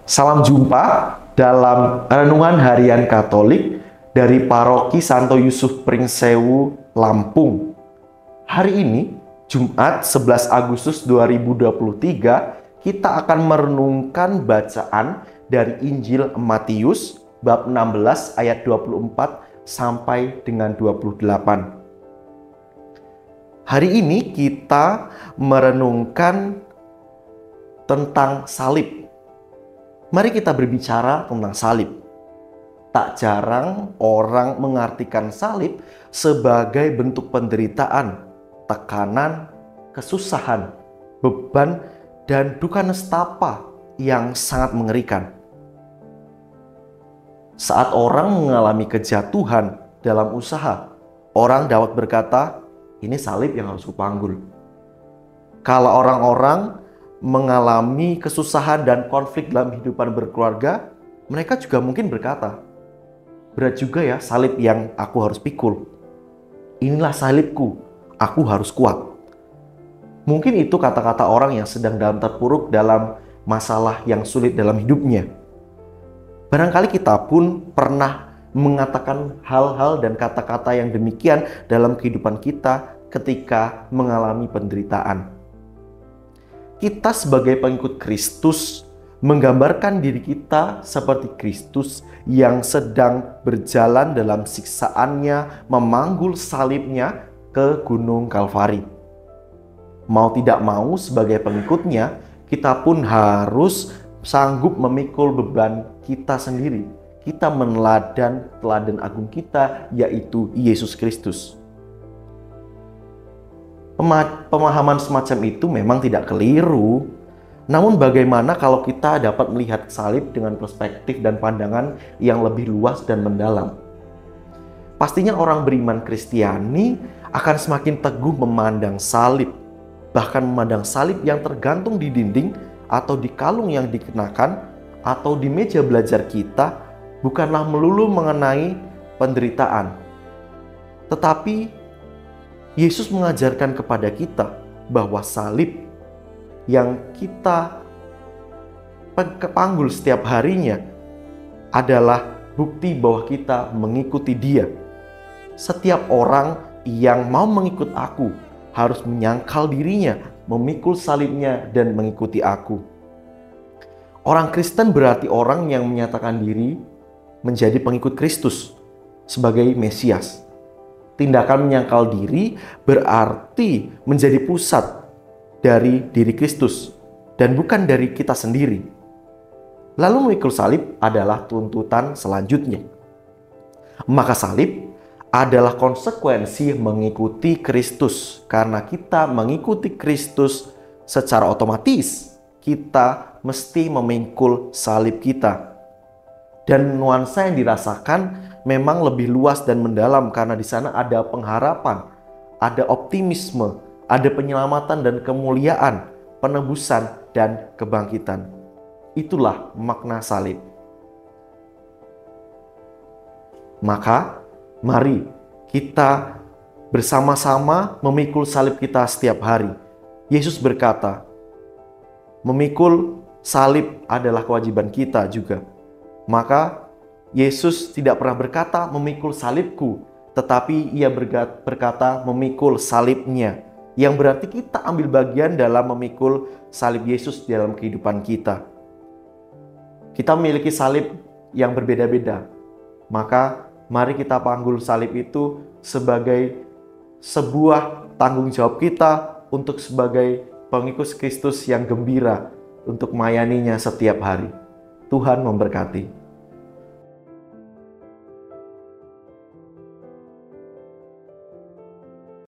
Salam jumpa dalam Renungan Harian Katolik dari Paroki Santo Yusuf Pringsewu, Lampung. Hari ini, Jumat 11 Agustus 2023, kita akan merenungkan bacaan dari Injil Matius bab 16 ayat 24 sampai dengan 28. Hari ini kita merenungkan tentang salib. Mari kita berbicara tentang salib. Tak jarang orang mengartikan salib sebagai bentuk penderitaan, tekanan, kesusahan, beban, dan duka nestapa yang sangat mengerikan. Saat orang mengalami kejatuhan dalam usaha, orang dapat berkata, ini salib yang harus kupanggul. Kalau orang-orang mengalami kesusahan dan konflik dalam kehidupan berkeluarga, mereka juga mungkin berkata, berat juga ya salib yang aku harus pikul. Inilah salibku, aku harus kuat. Mungkin itu kata-kata orang yang sedang terpuruk dalam masalah yang sulit dalam hidupnya. Barangkali kita pun pernah mengatakan hal-hal dan kata-kata yang demikian dalam kehidupan kita ketika mengalami penderitaan. Kita sebagai pengikut Kristus menggambarkan diri kita seperti Kristus yang sedang berjalan dalam siksaannya, memanggul salibnya ke Gunung Kalvari. Mau tidak mau sebagai pengikutnya, kita pun harus sanggup memikul beban kita sendiri. Kita meneladan teladan agung kita, yaitu Yesus Kristus. Pemahaman semacam itu memang tidak keliru. Namun bagaimana kalau kita dapat melihat salib dengan perspektif dan pandangan yang lebih luas dan mendalam? Pastinya orang beriman Kristiani akan semakin teguh memandang salib. Bahkan memandang salib yang tergantung di dinding atau di kalung yang dikenakan atau di meja belajar kita bukanlah melulu mengenai penderitaan. Tetapi Yesus mengajarkan kepada kita bahwa salib yang kita panggul setiap harinya adalah bukti bahwa kita mengikuti Dia. Setiap orang yang mau mengikut aku harus menyangkal dirinya, memikul salibnya dan mengikuti aku. Orang Kristen berarti orang yang menyatakan diri menjadi pengikut Kristus sebagai Mesias. Tindakan menyangkal diri berarti menjadi pusat dari diri Kristus dan bukan dari kita sendiri. Lalu memikul salib adalah tuntutan selanjutnya. Maka salib adalah konsekuensi mengikuti Kristus. Karena kita mengikuti Kristus, secara otomatis kita mesti memikul salib kita. Dan nuansa yang dirasakan memang lebih luas dan mendalam karena di sana ada pengharapan, ada optimisme, ada penyelamatan dan kemuliaan, penebusan dan kebangkitan. Itulah makna salib. Maka mari kita bersama-sama memikul salib kita setiap hari. Yesus berkata, memikul salib adalah kewajiban kita juga. Maka Yesus tidak pernah berkata memikul salibku, tetapi ia berkata memikul salibnya. Yang berarti kita ambil bagian dalam memikul salib Yesus dalam kehidupan kita. Kita memiliki salib yang berbeda-beda. Maka mari kita panggul salib itu sebagai sebuah tanggung jawab kita untuk sebagai pengikut Kristus yang gembira untuk melayaninya setiap hari. Tuhan memberkati.